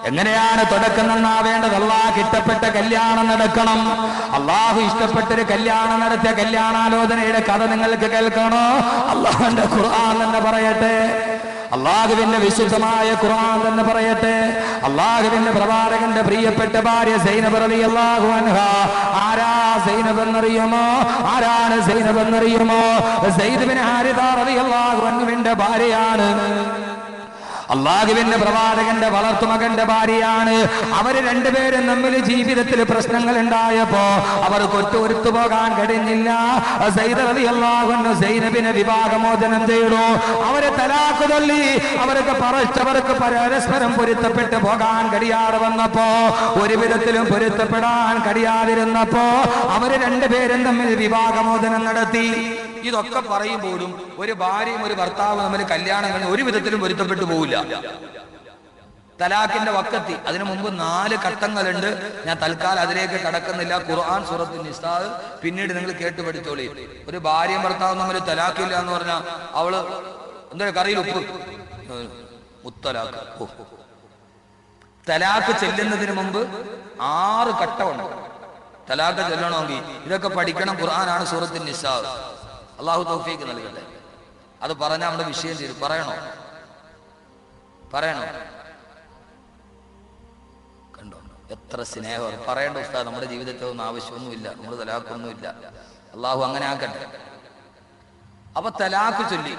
എങ്ങനെയാണ് തുടക്കം നന്നാവേണ്ടത്? അള്ളാഹ് ഇഷ്ടപ്പെട്ട കല്യാണം നടക്കണം. അള്ളാഹു ഇഷ്ടപ്പെട്ടൊരു കല്യാണം നടത്തിയ കല്യാണാലോചനയുടെ കഥ നിങ്ങൾക്ക് കേൾക്കണോ? അള്ളാഹുവിന്റെ ഖുർആൻ തന്നെ പറയട്ടെ, അള്ളാഹുവിന്റെ വിശുദ്ധമായ ഖുർആൻ തന്നെ പറയട്ടെ. അള്ളാഹുവിന്റെ പ്രവാചകന്റെ പ്രിയപ്പെട്ട ഭാര്യ സൈനബ് റളിയല്ലാഹു അൻഹ. ആരാ സൈനബ് എന്നറിയുമോ? ആരാണ് സൈനബ് എന്നറിയുമോ? സയ്യിദ് ബിൻ ഹാരിഥ റളിയല്ലാഹു അൻഹുവിന്റെ ഭാര്യയാണ്. അള്ളാഹുവിന്റെ പ്രവാചകന്റെ വളർത്തുമകന്റെ ഭാര്യയാണ്. അവര് രണ്ടുപേരും തമ്മിൽ ജീവിതത്തിൽ പ്രശ്നങ്ങൾ ഉണ്ടായപ്പോ അവർക്ക് ഒറ്റ പോകാൻ കഴിഞ്ഞില്ല. സയ്യിദ് റളിയല്ലാഹു അൻഹു സൈനബിനെ വിവാഹമോചനം ചെയ്തു. അവരെ തലാഖ് ചൊല്ലി. അവർക്ക് പരസ്പരം പൊരുത്തപ്പെട്ട് പോകാൻ കഴിയാതെ വന്നപ്പോ, ഒരു വിധത്തിലും പൊരുത്തപ്പെടാൻ കഴിയാതിരുന്നപ്പോ അവര് രണ്ടുപേരും തമ്മിൽ വിവാഹമോചനം നടത്തി. ഇതൊക്കെ പറയുമ്പോഴും ഒരു ഭാര്യയും ഒരു ഭർത്താവും തമ്മിൽ കല്യാണം കഴിഞ്ഞ് ഒരു വിധത്തിലും പൊരുത്തപ്പെട്ടു പോവില്ല. തലാഖിന്റെ വക്കത്തി. അതിനു മുമ്പ് 4 ഘട്ടങ്ങളുണ്ട്. ഞാൻ തൽക്കാലം അതിലേക്ക് കടക്കുന്നില്ല. ഖുർആൻ സൂറത്തുൽ നിസാ പിന്നീട് നിങ്ങൾ കേട്ടു പഠിച്ചോളി. ഒരു ഭാര്യയും ഭർത്താവും തമ്മിൽ തലാഖില്ല എന്ന് പറഞ്ഞാൽ അവള് എന്താ കറിയിൽ ഉപ്പ് മുത്തലാഖ്. തലാഖ് ചെല്ലുന്നതിന് മുമ്പ് 6 ഘട്ടമുണ്ട്. തലാഖ് ചെല്ലണമെങ്കിൽ ഇതൊക്കെ പഠിക്കണം. ഖുർആനാണ് സൂറത്തുൽ നിസാ. അള്ളാഹു തൗഫീഖ് നൽകട്ടെ. അത് പറഞ്ഞാൽ നമ്മുടെ വിഷയം ചെയ്തു. പറയണോ? കണ്ടോ എത്ര സ്നേഹം. പറയേണ്ട ഉസ്താദ്, നമ്മുടെ ജീവിതത്തിൽ ഒന്നും ആവശ്യമൊന്നുമില്ല, നമ്മൾ തലാഖൊന്നുമില്ല. അള്ളാഹു അങ്ങനെ ആക്കട്ടെ. അപ്പൊ തലാഖ് ചൊല്ലി.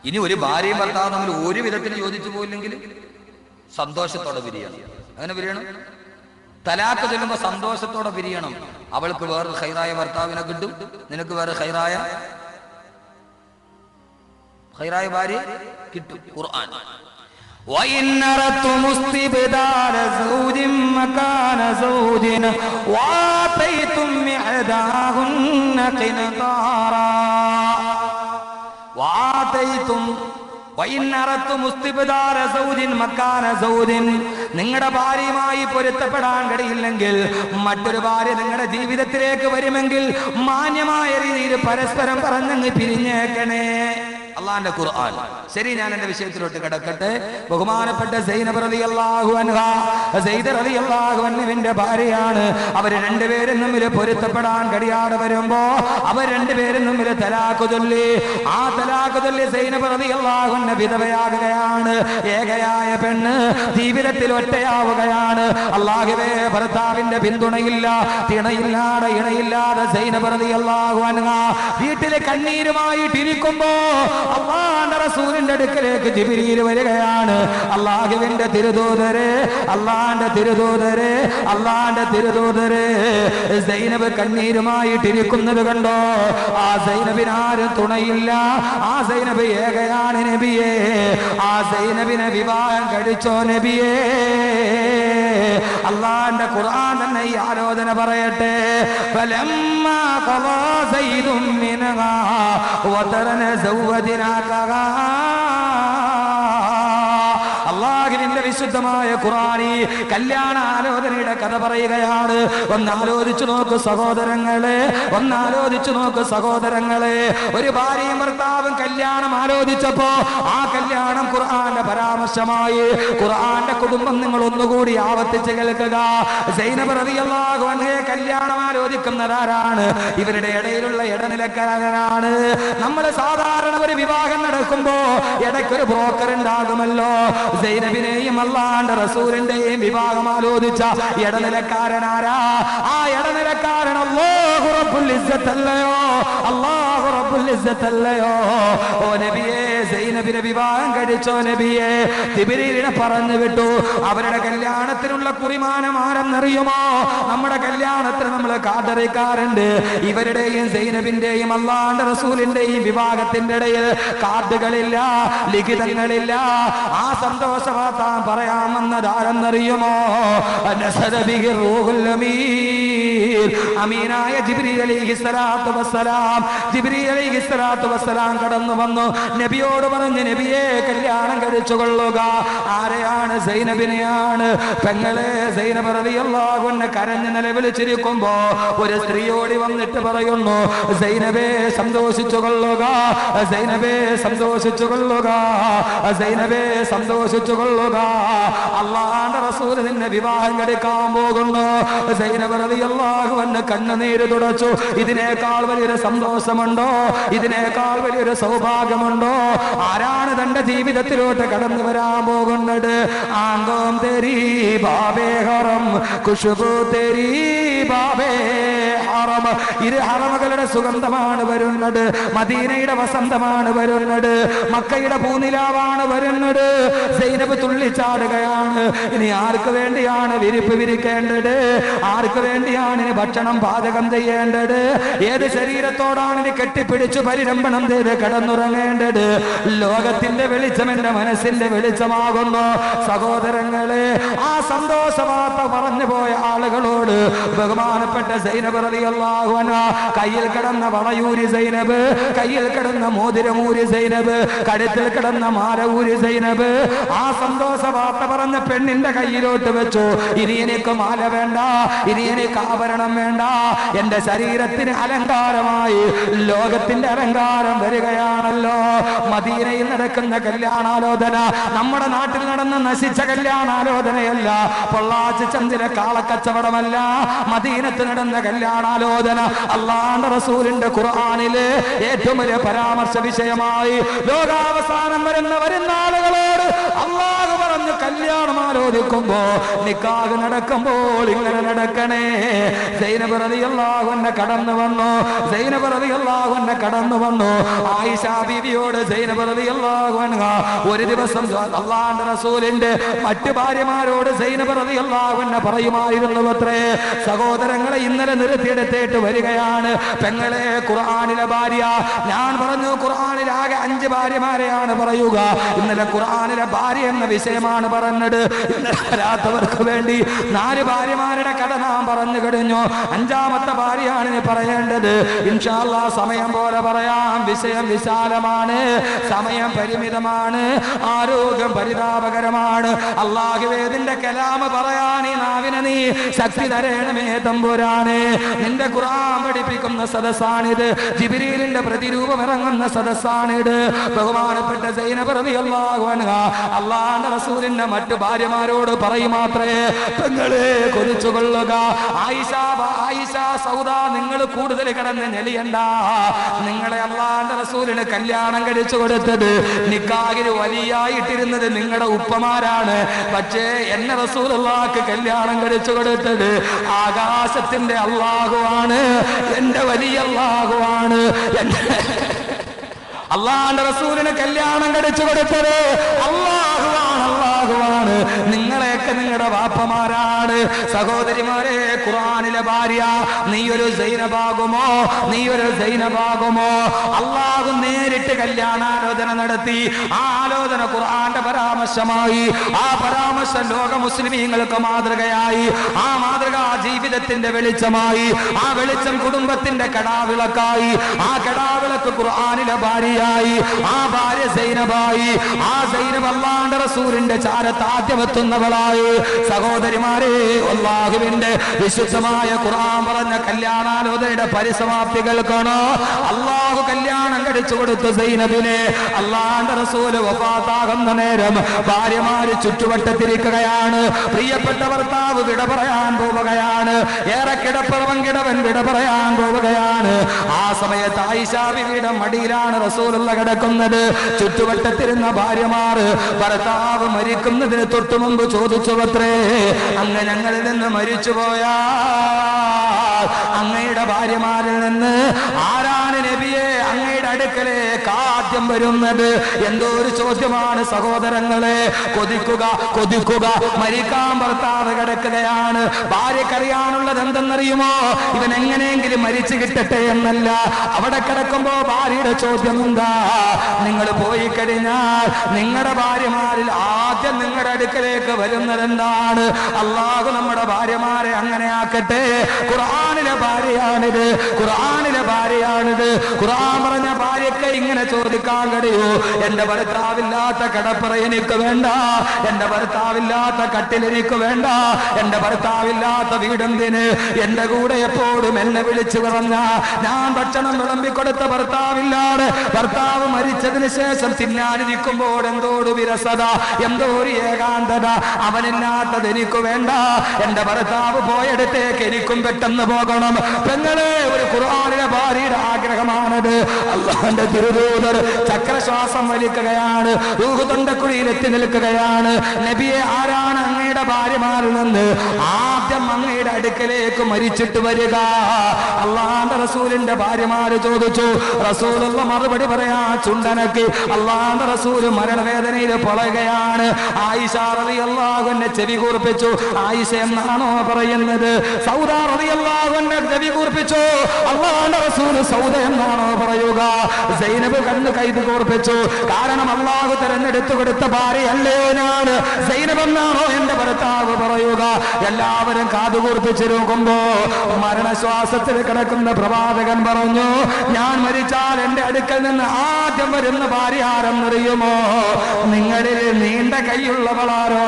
ഇനി ഒരു ഭാര്യയും ഭർത്താവും തമ്മിൽ ഒരു വിധത്തിൽ യോജിച്ചു പോയില്ലെങ്കിൽ സന്തോഷത്തോടെ പിരിയണം. അങ്ങനെ പിരിയണം. തലാഖ് ചൊല്ലുമ്പോ സന്തോഷത്തോടെ പിരിയണം. അവൾക്ക് വേറൊരു ഖൈറായ ഭർത്താവിനെ കിട്ടും, നിനക്ക് വേറെ ഖൈറായ ഭാര്യ കിട്ടും. ഖുർആൻ وَإِنْ أَرَدْتُمُ اسْتِبْدَالَ زَوْجٍ مَكَانَ زَوْجٍ وَآتَيْتُمْ إِحْدَاهُنَّ قِنْطَارًا നിങ്ങളുടെ ഭാര്യയുമായി പൊരുത്തപ്പെടാൻ കഴിയില്ലെങ്കിൽ, മറ്റൊരു ഭാര്യ നിങ്ങളുടെ ജീവിതത്തിലേക്ക് വരുമെങ്കിൽ മാന്യമായ രീതിയിൽ പരസ്പരം പറഞ്ഞങ്ങ് പിരിഞ്ഞേക്കണേ. അള്ളാന്റെ ഖുർആൻ. ശരി, ഞാൻ എന്റെ വിഷയത്തിലോട്ട് കിടക്കട്ടെ. ബഹുമാനപ്പെട്ട സൈനബ് റളിയല്ലാഹു അൻഹ, സയ്യിദ് റളിയല്ലാഹു അൻഹുവിന്റെ ഭാര്യയാണ്. അവർ രണ്ടുപേരും തമ്മിൽ പൊരുത്തപ്പെടാൻ കഴിയാതെ വരുമ്പോ അവർ രണ്ടുപേരും തമ്മിൽ തലാഖ് ചൊല്ലി. ആ തലാഖ് ചൊല്ലി സൈനബ് റളിയല്ലാഹു അൻഹ വിധവയാകുകയാണ്. ഏകയായ പെണ്ണ് ജീവിതത്തിൽ ഒറ്റയാവുകയാണ്. അല്ലാഹുവേ, ഭർത്താവിന്റെ പിന്തുണയില്ല, ഇണയില്ലാതെ സൈനബ് റളിയല്ലാഹു അൻഹ വീട്ടിലെ കണ്ണീരുമായിട്ടിരിക്കുമ്പോ അല്ലാഹുവിന്റെ റസൂലിന്റെ അടുക്കലേക്ക് ജിബ്രീൽ വരികയാണ്. അല്ലാഹുവിന്റെ തിരുദൂതരെ സൈനബ് കണ്ണീരുമായിട്ടിരിക്കുന്നത് കണ്ടോ? ആ സൈനബിനാരും തുണയില്ല. ആ സൈനബ് ഏകയാണ് നബിയേ. ആ സൈനബിനെ വിവാഹം കഴിച്ചോ നബിയേ? അല്ലാഹുവിന്റെ ഖുർആൻ തന്നെ ഈ ആലോചന പറയട്ടെ. ഫലമ്മാ ഖളാ സൈദും മിൻഹാ വതറന സൗവദിനാകാ. അല്ലാഹുവിന്റെ വിശുദ്ധമായ ഖുർആൻ ഈ കല്യാണ ആലോചനയുടെ കഥ പറയുകയാണ്. ഒന്നാലോചിച്ചു നോക്ക് സഹോദരങ്ങളെ, ഒരു ഭാര്യയും ഭർത്താവും കല്യാണം ആലോചിച്ചപ്പോ ആ കല്യാണം ഖുർആന്റെ പരാമർശമായി. ഖുർആന്റെ കുടുംബം നിങ്ങൾ ഒന്നുകൂടി ആവർത്തിച്ച് കേൾക്കുക. സൈനബ് റളിയല്ലാഹു അൻഹയെ കല്യാണം ആലോചിക്കുന്നതാരാണ്? ഇവരുടെ ഇടയിലുള്ള ഇടനിലക്കാരനാണ്. നമ്മൾ സാധാരണ ഒരു വിവാഹം നടക്കുമ്പോ ഇടയ്ക്കൊരു ബ്രോക്കർ ഉണ്ടാകുമല്ലോ. സൈനബിനെയും അല്ലാഹുവിന്റെ റസൂലിന്റെയും വിവാഹം ആലോചിച്ച ഇടനിലക്കാരനാരാ? ആ ഇടനിലക്കാരൻ അല്ലാഹു റബ്ബുൽ ഇസ്സത്തല്ലയോ? ഓ നബിയേ, സൈനബിനെ വിവാഹം കഴിച്ചോ നബിയേ? ജിബ്രീലിനെ പറഞ്ഞു വിട്ടു. അവരുടെ കല്യാണത്തിനുള്ള കുറിമാനം ആരെന്നറിയുമോ? നമ്മുടെ കല്യാണത്തിന് നമ്മൾ കാർഡറിക്കാറുണ്ട്. ഇവരുടെയും സൈനബിന്റെയും അല്ലാഹുവിന്റെ റസൂലിന്റെയും വിവാഹത്തിന്റെ ഇടയിൽ കാർഡുകളില്ല, ലിഖിതങ്ങളില്ല. ആ സന്തോഷ വാർത്ത പറയാമെന്നതാരെന്നറിയുമോ? അമീനായ ജിബ്രീൽ അലൈഹിസ്സലാത്തു വസ്സലാം കടന്നു വന്നു. നബിയോട് പറഞ്ഞു, നബിയെ കല്യാണം കഴിച്ചു കൊള്ളുക. ആരെയാണ്? സൈനബിനെയാണ്. പെങ്ങളെ സൈനബ് റളിയല്ലാഹു അൻഹ കരഞ്ഞ് നിലവിളിച്ചിരിക്കുമ്പോ ഒരു സ്ത്രീയോടി വന്നിട്ട് പറയുന്നു, സൈനബേ സന്തോഷിച്ചു കൊള്ളുക, സൈനബേ സന്തോഷിച്ചു കൊള്ളുക, സൈനബേ സന്തോഷിച്ചു കൊള്ളുക. അള്ളാഹുവിന്റെ റസൂൽ നിന്നെ വിവാഹം കഴിക്കാൻ പോകുന്നു. സൈനബ് റളിയല്ലാഹു അൻഹ കണ്ണുനീര് തുടച്ചു. ഇതിനേക്കാൾ വലിയൊരു സന്തോഷമുണ്ടോ? ഇതിനേക്കാൾ വലിയൊരു സൗഭാഗ്യമുണ്ടോ? ആരാണ് തന്റെ ജീവിതത്തിലോട്ട് കടന്നു വരാൻ പോകുന്നത്? ആങ്കോം തെരീ ബാബേ ഹറം ഖുശ്ബൂ തെരീ ബാബേ ഹറം. ഇരു ഹറമുകളുടെ സുഗന്ധമാണ് വരുന്നത്. മദീനയുടെ വസന്തമാണ് വരുന്നത്. മക്കയുടെ പൂനിലാവാണ് വരുന്നത്. സൈനബ് തുള്ളിച്ചാടുകയാണ്. ഇനി ആർക്ക് വേണ്ടിയാണ് വിരിപ്പ് വിരിക്കേണ്ടത്? ആർക്ക് വേണ്ടിയാണ് ഇനി ഭക്ഷണം പാചകം ചെയ്യേണ്ടത്? ഏത് ശരീരത്തോടാണ് ഇനി കെട്ടിപ്പിടിച്ചു പരിരംഭണം ചെയ്ത് കിടന്നുറങ്ങേണ്ടത്? ലോകത്തിന്റെ വെളിച്ചം എന്റെ മനസ്സിന്റെ വെളിച്ചമാകുന്നു. സഹോദരങ്ങളെ, ആ സന്തോഷ വാർത്ത പറഞ്ഞു പോയ ആളുകളോട് ബഹുമാനപ്പെട്ട സൈനബ് റളിയല്ലാഹു അൻഹ കയ്യിൽ കിടന്ന വളയൂരി സൈനബ്, കയ്യിൽ കിടന്ന മോതിരമൂരി സൈനബ്, കഴുത്തിൽ കിടന്ന മാലൂരി സൈനബ് ആ സന്തോഷ വാർത്ത പറഞ്ഞ പെണ്ണിന്റെ കയ്യിലോട്ട് വെച്ചു. ഇനി എനിക്ക് മാല വേണ്ട, ഇനി എനിക്ക് ആഭരണം വേണ്ട. എന്റെ ശരീരത്തിന് അലങ്കാരമായി ലോകത്തിന്റെ അലങ്കാരം വരികയാണല്ലോ. മദീനയിൽ നടക്കുന്ന കല്യാണാലോചന നമ്മുടെ നാട്ടിൽ നടന്ന നശിച്ച കല്യാണാലോചനയല്ല. പൊള്ളാച്ചി ചന്ദിര കാളക്കച്ചവടമല്ല. മദീനത്ത് നടന്ന കല്യാണാലോചന അല്ലാഹുവിന്റെ റസൂലിന്റെ ഖുർആനിലെ ഏറ്റവും വലിയ പരാമർശ വിഷയമായി ലോകാവസാനം വരുന്ന ആളുകളോട് അല്ലാഹു പറഞ്ഞു കല്യാണം ആലോചിക്കുമ്പോ നിക്കാഹ് നടക്കുമ്പോൾ ഇങ്ങനെ നടക്കണേ. സൈനബ് റളിയല്ലാഹു അൻഹ കടന്നു വന്നു. സൈനബ് റളിയല്ലാഹു അൻഹ കടന്നു വന്നു. ആയിഷ ബീവിയോട് സൈനബ് റളിയല്ലാഹു അൻഹ ഒരു ദിവസം അല്ലാഹുവിന്റെ റസൂലിന്റെ മറ്റു ഭാര്യമാരോട് സൈനബ് റളിയല്ലാഹു അൻഹ പറയുമായിരുന്നു അത്രേ, സഹോദരങ്ങളെ ഇന്നലെ നിർത്തിയെടുത്തേട്ട് വരികയാണ് പെങ്ങളെ ഖുർആനിലെ ഭാര്യ. ഞാൻ പറഞ്ഞു ഖുർആനിൽ ആകെ 5 ഭാര്യമാരെയാണ് പറയുക. ഇന്നലെ ഖുർആനിലെ ഭാര്യ എന്ന വിഷയമാണ് പറഞ്ഞത്. വരാത്തവർക്ക് വേണ്ടി 4 ഭാര്യമാരുടെ കഥ നാം പറഞ്ഞു കഴിഞ്ഞു. 5ാമത്തെ ഭാര്യയാണ് ഇനി പറയേണ്ടത്. ഇൻഷാ അല്ലാഹ് സമയം പോലെ പറയാം. വിഷയം വിശാലമാണ്, സമയം പരിമിതമാണ്, ആരോഗ്യം പരിതാപകരമാണ്. അല്ലാഹുവേ നിന്റെ കലാമ് പറയാൻ ഈ നാവിനെ നീ ശക്തി തരണമേ തമ്പുരാനെ. നിന്റെ ഖുർആൻ പഠിപ്പിക്കുന്ന സദസ്സാണിത്. ജിബ്രീലിന്റെ പ്രതിരൂപം ഇറങ്ങുന്ന സദസ്സാണിത്. ബഹുമാനപ്പെട്ട സൈനബ് റളിയല്ലാഹു അൻഹ അല്ലാഹുവിന്റെ റസൂലിന്റെ മറ്റു ഭാര്യമാരോട് പറയുമാത്രേ, പെങ്ങളെ കൊതിച്ചുകൊള്ളുക. ആയിഷ സൗദ നിങ്ങൾ കൂടുതൽ കിടന്ന് ഞെളിയണ്ട. നിങ്ങളെ അല്ലാഹുവിന്റെ റസൂലിന് കല്യാണം കഴിച്ചു കൊടുത്തത്, നിക്കാഹിന് വലിയായിട്ടിരുന്നത് നിങ്ങളുടെ ഉപ്പമാരാണ്. പക്ഷേ എന്നെ റസൂലുള്ളാഹിക്ക് കല്യാണം കഴിച്ചു കൊടുത്തത് ആകാശത്തിന്റെ അല്ലാഹുവാണ്, എന്റെ വലിയ അല്ലാഹുവാണ്. അല്ലാഹുവിന്റെ റസൂലിന് കല്യാണം കഴിച്ചു കൊടുത്തത് അല്ലാഹുവാണ്, അല്ലാഹുവാണ്. നിങ്ങളെയൊക്കെ നിങ്ങളുടെ വാപ്പമാരാണ്. സഹോദരിമാരെ, ഖുർആനിലെ ഭാര്യ നീയൊരു സൈനബാകുമോ? നീയൊരു സൈനബാകുമോ? അല്ലാഹു നേരിട്ട് കല്യാണാലോചന നടത്തി. ആ ആലോചന ഖുർആന്റെ പരാമർശമായി. ആ പരാമർശം ലോക മുസ്ലിമീങ്ങൾക്ക് മാതൃകയായി. ആ മാതൃക ജീവിതത്തിന്റെ വെളിച്ചമായി. ആ വെളിച്ചം കുടുംബത്തിന്റെ കടാവിളക്കായി. ആ കടാവിളക്ക് ഖുർആനിലെ ഭാര്യ, ആ ഭാര്യ സൈനബായി. ആ സൈനബ് അല്ലാഹുവിന്റെ റസൂലിന്റെ ചാരത്ത് ആദ്യമെത്തുന്നവളായി. സഹോദരിമാരെ, അല്ലാഹുവിന്റെ വിശുദ്ധമായ ഖുർആൻ പറഞ്ഞ കല്യാണാലോചനയുടെ പരിസമാപ്തി കേൾക്കണോ? അല്ലാഹു കല്യാണം കഴിച്ചു കൊടുത്ത സൈനബിനെ അല്ലാഹുവിന്റെ റസൂൽ വഫാത്താകുന്ന നേരം ഭാര്യമാര് ചുറ്റുവട്ടത്തിരിക്കുകയാണ്. പ്രിയപ്പെട്ട ഭർത്താവ് വിട പറയാൻ പോവുകയാണ്. ഏറെ കിടപ്പറവൻ കിടവൻ വിട പറയാൻ പോവുകയാണ്. ആ സമയത്ത് ആയിഷ ബീവിയുടെ മടിയിലാണ് റസൂൽ കിടക്കുന്നത്. ചുറ്റുവട്ടത്തിരുന്ന ഭാര്യമാർ ഭർത്താവ് മരിക്കുന്നതിന് തൊട്ടു മുമ്പ് ചോദിച്ചു അത്രേ, അങ്ങ് ഞങ്ങളിൽ നിന്ന് മരിച്ചുപോയാ അങ്ങയുടെ ഭാര്യമാരിൽ നിന്ന് ആരാണ് നബിയെ അങ്ങയുടെ അടുക്കലേക്ക് ആദ്യം വരുന്നത്? എന്തോ ഒരു ചോദ്യമാണ് സഹോദരങ്ങളെ. കൊതിക്കുക, കൊതിക്കുക. മരിക്കാൻ ഭർത്താവ് കിടക്കുകയാണ്. ഭാര്യക്കറിയാനുള്ളത് എന്തെന്നറിയുമോ? ഇവൻ എങ്ങനെയെങ്കിലും മരിച്ചു കിട്ടട്ടെ എന്നല്ല. അവിടെ കിടക്കുമ്പോ ഭാര്യയുടെ ചോദ്യം എന്താ? നിങ്ങൾ പോയി കഴിഞ്ഞാൽ നിങ്ങളുടെ ഭാര്യമാരിൽ ആദ്യം നിങ്ങളുടെ അടുക്കലേക്ക് വരുന്നത് എന്താണ്? അല്ലാഹു നമ്മുടെ ഭാര്യമാരെ അങ്ങനെ ആക്കട്ടെ. ഖുർആനിലെ ഭാര്യയാണിത്, ഖുർആനിലെ ഭാര്യയാണിത്. ഖുർആൻ പറഞ്ഞ ഭാര്യ ഭാര്യയ്ക്ക് ഇങ്ങനെ ചോദിക്കാൻ കഴിയൂ? എന്റെ ഭർത്താവില്ലാത്ത കടപ്പറ എനിക്ക് വേണ്ട, എന്റെ ഭർത്താവില്ലാത്ത കട്ടിൽ എനിക്ക് വേണ്ട, എന്റെ ഭർത്താവില്ലാത്ത വീടെന്തിന്? എന്റെ കൂടെ എപ്പോഴും എന്നെ വിളിച്ചു പറഞ്ഞ ഞാൻ ഭക്ഷണം വിളമ്പിക്കൊടുത്ത ഭർത്താവില്ലാതെ ഭർത്താവ് മരിച്ചതിന് ശേഷം തിന്നാനിരിക്കുമ്പോൾ എന്തോട് വിരസത, എന്തോ ഒരു ഏകാന്തത. അവനില്ലാത്തത് എനിക്ക് വേണ്ട. എന്റെ ഭർത്താവ് പോയടുത്തേക്ക് എനിക്കും പെട്ടെന്ന് പോകണം. പെങ്ങളെ, ഒരു ഖുർആനിലെ ഭാര്യയുടെ ആഗ്രഹമാണത്. അല്ലാഹുവിന്റെ തിരുദൂതർ ചക്രശ്വാസം വലിക്കുകയാണ്, റൂഹ് തൊണ്ടക്കുഴിയിൽ എത്തി നിൽക്കുകയാണ്. നബിയെ, ആരാണ് അങ്ങയുടെ ഭാര്യമാരിൽ നിന്ന് ആദ്യം അങ്ങയുടെ അടുക്കലേക്ക് മരിച്ചിട്ട് വരിക? അള്ളാഹുവിന്റെ റസൂലിന്റെ ഭാര്യമാര് ചോദിച്ചു. റസൂലുള്ള മറുപടി പറയാ ചുണ്ടനക്ക്. അള്ളാഹുവിന്റെ റസൂല് മരണവേദനയിൽ പൊളയുകയാണ്. ആയിഷ റളിയല്ലാഹു അൻഹ ചെവി കൂർപ്പിച്ചു. ആയിഷ എന്നാണോ പറയുന്നത്? സൗദ റളിയല്ലാഹു അൻഹ ചെവി കൂർപ്പിച്ചു. അള്ളാഹുവിന്റെ റസൂല് സൗദ എന്നാണോ പറയുക? സൈനബ് കണ്ണ് കൈത് കൂർപ്പിച്ചു. കാരണം അള്ളാഹു തെരഞ്ഞെടുത്തു കൊടുത്ത ഭാര്യയല്ലേ ഞാൻ. സൈനബ് എന്നാണോ എന്റെ ഭർത്താവ് പറയുക? എല്ലാവരും കാതുകൂർപ്പിച്ചിരിക്കുമ്പോ മരണശ്വാസത്തിൽ കിടക്കുന്ന പ്രവാചകൻ പറഞ്ഞു, ഞാൻ മരിച്ചാൽ എന്റെ അടുക്കൽ നിന്ന് ആദ്യം വരുന്ന ഭാര്യ ആരെന്നറിയുമോ? നിങ്ങളിൽ നീണ്ട കൈയുള്ളവളാരോ?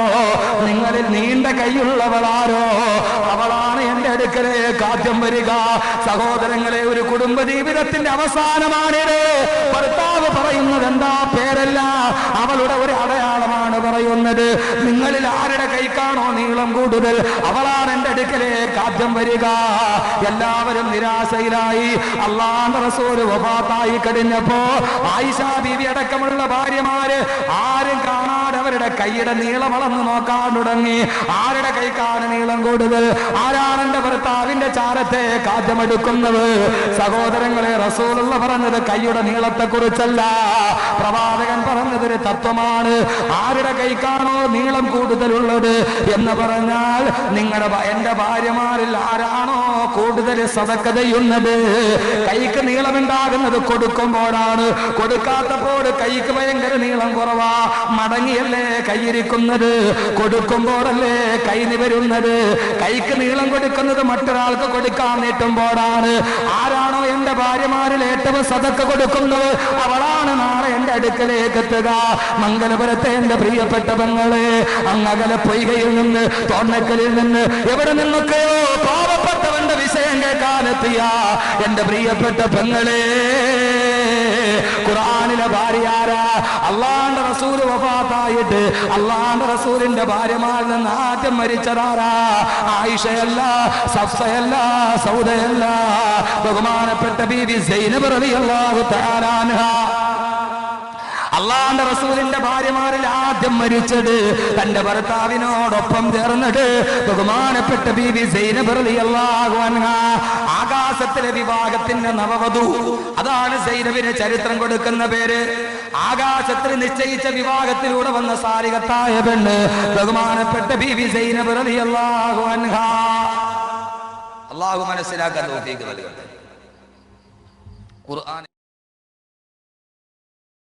നിങ്ങളിൽ നീണ്ട കൈയുള്ളവളാരോ? അവളാണ് എന്റെ അടുക്കലേക്ക് ആദ്യം വരിക. സഹോദരങ്ങളെ, ഒരു കുടുംബ ജീവിതത്തിന്റെ അവസാനമാണിത്. ഭർത്താവ് പറയുന്നത് എന്താ? പേരല്ല, അവളുടെ ഒരു അടയാളമാണ് പറയുന്നത്. നിങ്ങളിൽ ആരുടെ കൈക്കാണോ നീളം കൂടുതൽ, അവളാണ് എന്റെ അടുക്കലേക്ക് ആദ്യം വരിക. എല്ലാവരും നിരാശയിലായി. അല്ലാഹുവിന്റെ റസൂൽ വഫാത്തായി കഴിഞ്ഞപ്പോ ആയിഷ ബീവി അടക്കമുള്ള ഭാര്യമാര് ആരും കാണാതെ അവരുടെ കൈയുടെ നീളം അളന്ന് നോക്കാൻ തുടങ്ങി. ആരുടെ കൈക്കാണ് നീളം കൂടുതൽ? ആരാണ് എന്റെ ഭർത്താവിന്റെ ചാരത്തേക്ക് ആദ്യം എടുക്കുന്നത്? സഹോദരങ്ങളെ, റസൂലുള്ള പറഞ്ഞത് കൈയുടെ നീളത്തെ കുറിച്ചല്ല, പ്രവാചകൻ പറഞ്ഞതൊരു തത്വമാണ്. ആരുടെ കൈക്കാണോ നീളം കൂടുതലുള്ളത് എന്ന് പറഞ്ഞാൽ എന്റെ ഭാര്യമാരിൽ ആരാണോ കൂടുതൽ സദക്ക ചെയ്യുന്നത്? കൈക്ക് നീളമുണ്ടാകുന്നത് കൊടുക്കുമ്പോഴാണ്. കൊടുക്കാത്തപ്പോൾ കൈക്ക് ഭയങ്കര നീളം കുറവാ. മടങ്ങിയല്ലേ കൈയിരിക്കുന്നത്, കൊടുക്കുമ്പോഴല്ലേ കൈ നിവരുന്നത്. കൈക്ക് നീളം കൊടുക്കുന്നത് മറ്റൊരാൾക്ക് കൊടുക്കാൻ നീട്ടുമ്പോഴാണ്. ആരാണോ എന്റെ ഭാര്യമാരിൽ ഏറ്റവും സദക്ക കൊടുക്കുന്നത്, അവളാണ് നാളെ എന്റെ അടുക്കലേക്ക് എത്തുക. മംഗലപുരത്തെ എന്റെ പ്രിയപ്പെട്ട പെങ്ങളെ, അങ്ങകലെ പൊയ്കയിൽ നിന്ന്, തോന്നക്കലിൽ നിന്ന്, എവിടെ നിന്നൊക്കെയോ പാവപ്പെട്ടവന്റെ വിഷയം കേൾക്കാനെത്തിയ എന്റെ പ്രിയപ്പെട്ട പെങ്ങളെ, ഖുർആനിലെ ഭാര്യ ആരാ? അള്ളാഹുവിന്റെ റസൂല് വഫാത്തായിട്ട് അള്ളാഹുവിന്റെ റസൂലിന്റെ ഭാര്യമാരിൽ നിന്ന് ആദ്യം മരിച്ചതാരാ? ആയിഷയല്ല, സഫ്സയല്ല, സൗദയല്ല, ബഹുമാനപ്പെട്ട ബീവി സൈനബ് റളിയല്ലാഹു തആല അൻഹ. അള്ളാഹുവിന്റെ റസൂലിന്റെ ഭാര്യമാരിൽ ആദ്യം മരിച്ചത് തന്റെ ഭർത്താവിനോടൊപ്പം ചേർന്നിട്ട് ബഹുമാനപ്പെട്ട ബീവി സൈനബ് റളിയല്ലാഹു അൻഹ. ആകാശത്തിലെ വിവാഹത്തിന്റെ നവവധു, അതാണ് സൈനബിന് ചരിത്രം കൊടുക്കുന്ന പേര്. ആകാശത്തിൽ നിശ്ചയിച്ച വിവാഹത്തിലൂടെ വന്ന സാരികത്തായ പെണ്ണ് ബഹുമാനപ്പെട്ട ബീവി സൈനബ് റളിയല്ലാഹു അൻഹ. അള്ളാഹു മനസ്സിലാക്കാൻ തൗഫീഖ് നൽകട്ടെ. ഖുർആൻ